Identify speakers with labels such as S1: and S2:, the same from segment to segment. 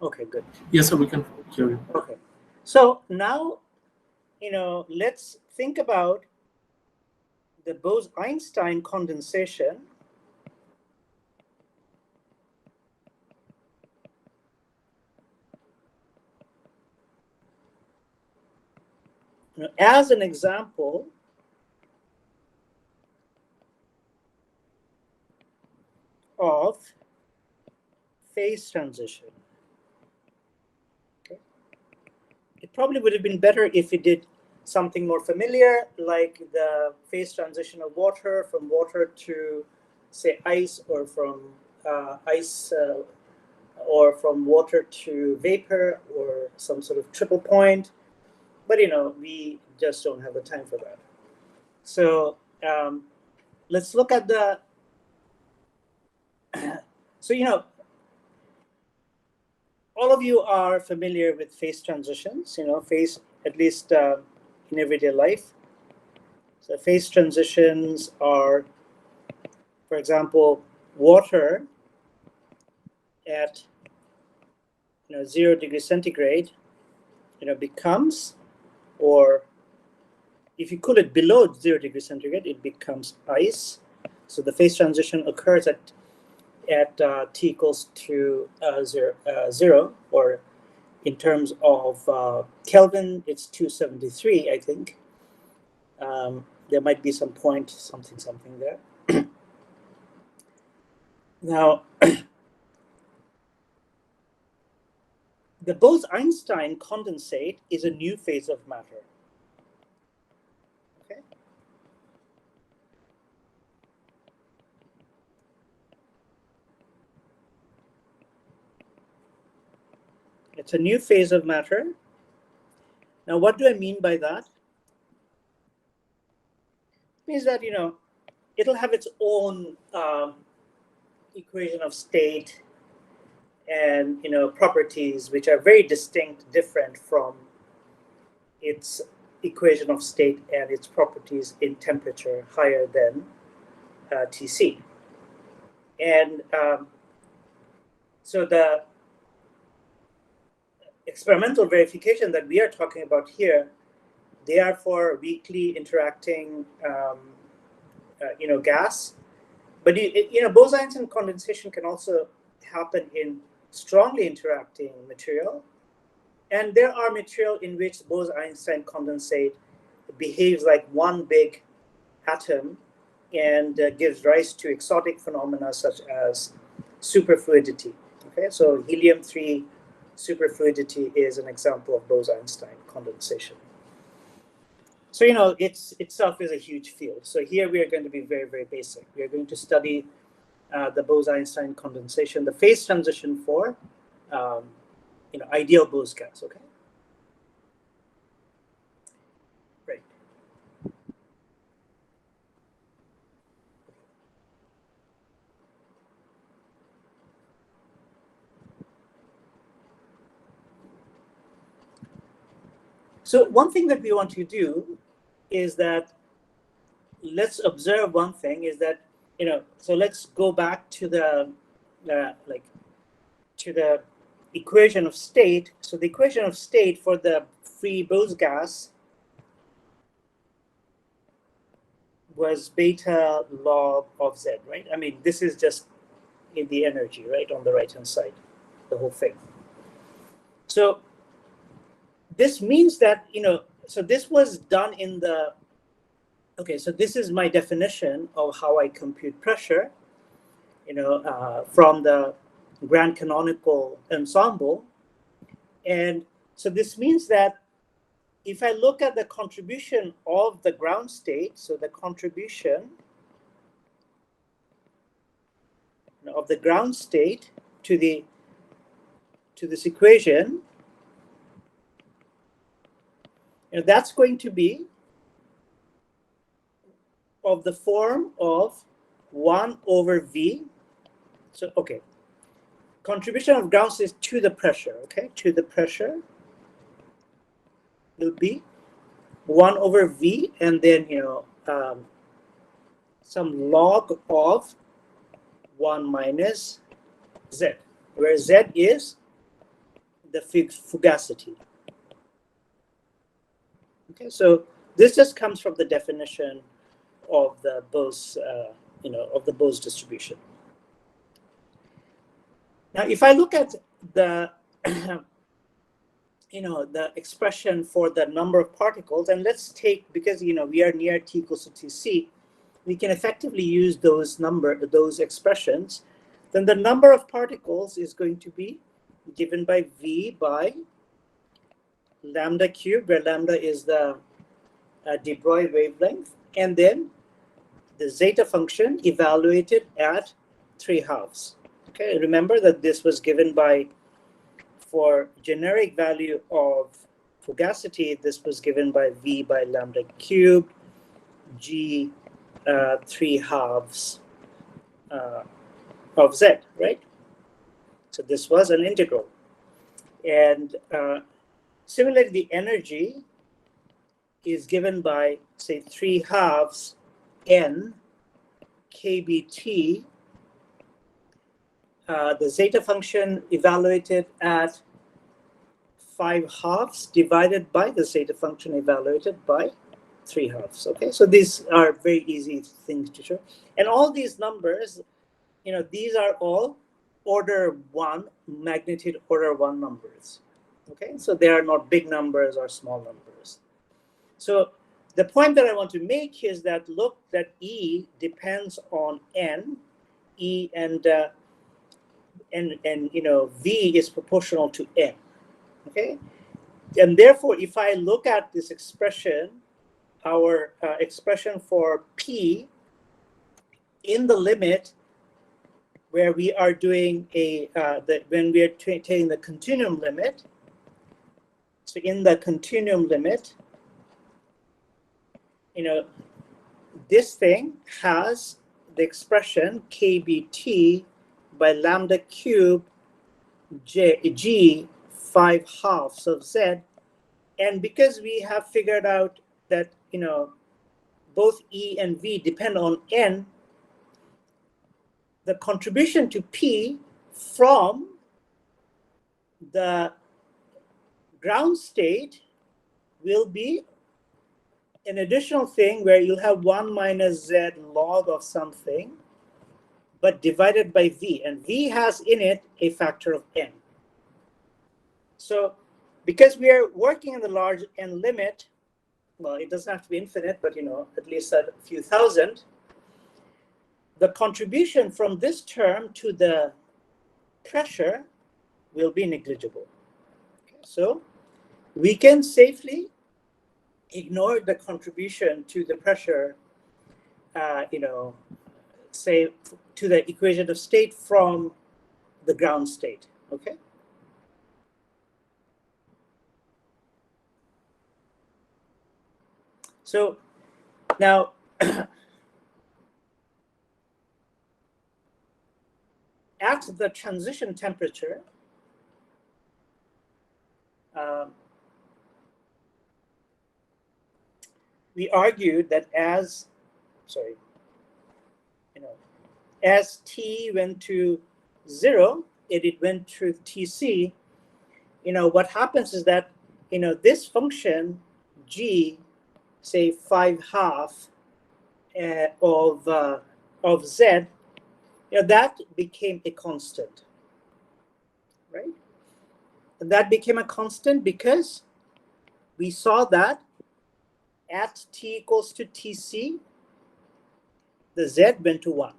S1: Okay, good.
S2: Yes, sir, we can hear you.
S1: Okay. So now, let's think about the Bose-Einstein condensation. As an example of phase transition. Okay. It probably would have been better if we did something more familiar, like the phase transition of water from water to, say, ice, or from ice, or from water to vapor, or some sort of triple point. But we just don't have the time for that. So let's look at the. So all of you are familiar with phase transitions. Phase, at least in everyday life. So phase transitions are, for example, water at 0 degrees centigrade, becomes, or if you cool it below 0 degrees centigrade, it becomes ice. So the phase transition occurs at t equals to 0, or in terms of Kelvin, it's 273, I think. There might be some point something there. Now, the Bose-Einstein condensate is a new phase of matter. Okay. It's a new phase of matter. Now, what do I mean by that? It means that, it'll have its own equation of state and, properties which are very distinct, different from its equation of state and its properties in temperature higher than Tc. And so the experimental verification that we are talking about here, they are for weakly interacting, gas. But Bose-Einstein condensation can also happen in strongly interacting material, and there are material in which Bose-Einstein condensate behaves like one big atom and gives rise to exotic phenomena such as superfluidity. Okay, so helium-3 superfluidity is an example of Bose-Einstein condensation. So it itself is a huge field. So here we are going to be very, very basic. We are going to study the Bose-Einstein condensation, the phase transition for ideal Bose gas. Okay. Great. So one thing that we want to do is that let's observe one thing is that, so let's go back to the equation of state. So the equation of state for the free Bose gas was beta log of Z, right? I mean, this is just in the energy, right, on the right-hand side, the whole thing. So this means that, so this was done in the, okay, so this is my definition of how I compute pressure, from the grand canonical ensemble. And so this means that if I look at the contribution of the ground state, so the contribution of the ground state to this equation, that's going to be of the form of 1 over V. So, okay, contribution of ground state to the pressure, okay, to the pressure will be 1 over V, and then, some log of 1 minus Z, where Z is the fugacity. Okay, so this just comes from the definition of the Bose, of the Bose distribution. Now, if I look at the, the expression for the number of particles, and let's take, because, we are near t equals to tc, we can effectively use those expressions. Then the number of particles is going to be given by V by lambda cubed, where lambda is the de Broglie wavelength, and then the zeta function evaluated at 3/2. Okay, remember that this was given by, for generic value of fugacity, this was given by V by lambda cubed G 3/2 of Z, right? So this was an integral. And similarly, the energy is given by, say, 3/2 N kBT, the zeta function evaluated at 5/2 divided by the zeta function evaluated by 3/2. Okay, so these are very easy things to show. And all these numbers, these are all order 1, magnitude order 1 numbers. Okay, so they are not big numbers or small numbers. So the point that I want to make is that, look, that E depends on N, E and V is proportional to N. Okay, and therefore, if I look at this expression, our expression for P in the limit where we are doing when we are taking the continuum limit. So in the continuum limit, this thing has the expression kBT by lambda cubed G 5/2 of Z. And because we have figured out that, both E and V depend on N, the contribution to P from the ground state will be an additional thing where you'll have 1 minus Z log of something, but divided by V. And V has in it a factor of N. So because we are working in the large N limit, well, it doesn't have to be infinite, but, at least a few thousand, the contribution from this term to the pressure will be negligible. Okay, so we can safely ignore the contribution to the pressure, say, to the equation of state from the ground state, okay? So now, at the transition temperature, we argued that as T went to 0, it went to Tc, what happens is that, this function G, say 5/2 of Z, that became a constant, right? And that became a constant because we saw that at T equals to Tc, the Z went to 1.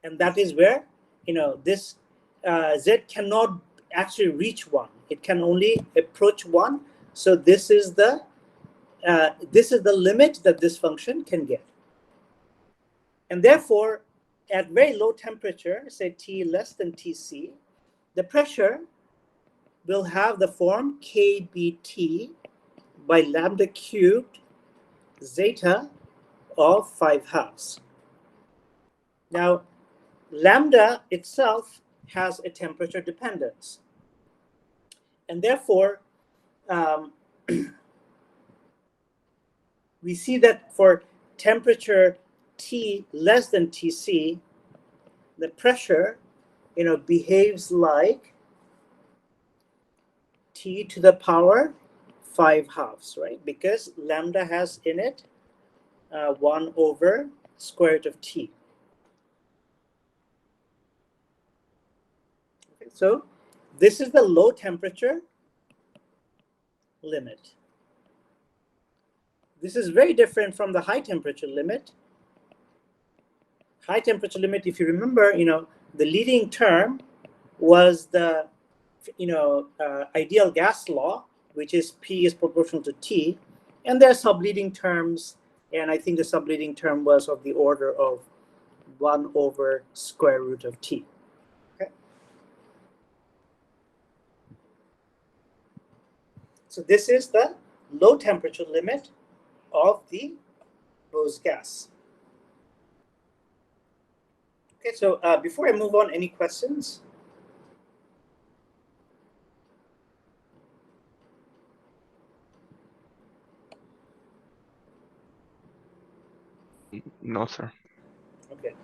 S1: And that is where, this Z cannot actually reach 1. It can only approach 1. So this is the limit that this function can get. And therefore, at very low temperature, say T less than Tc, the pressure will have the form kBT by lambda cubed zeta of 5/2. Now, lambda itself has a temperature dependence. And therefore, we see that for temperature T less than Tc, the pressure, behaves like T to the power 5/2, right? Because lambda has in it 1 over square root of T. Okay, so this is the low temperature limit. This is very different from the high temperature limit. High temperature limit, if you remember, the leading term was the, ideal gas law, which is P is proportional to T, and there are subleading terms, and I think the subleading term was of the order of 1 over square root of T. Okay. So this is the low temperature limit of the Bose gas. Okay, so before I move on, any questions?
S2: No, sir.
S1: Okay.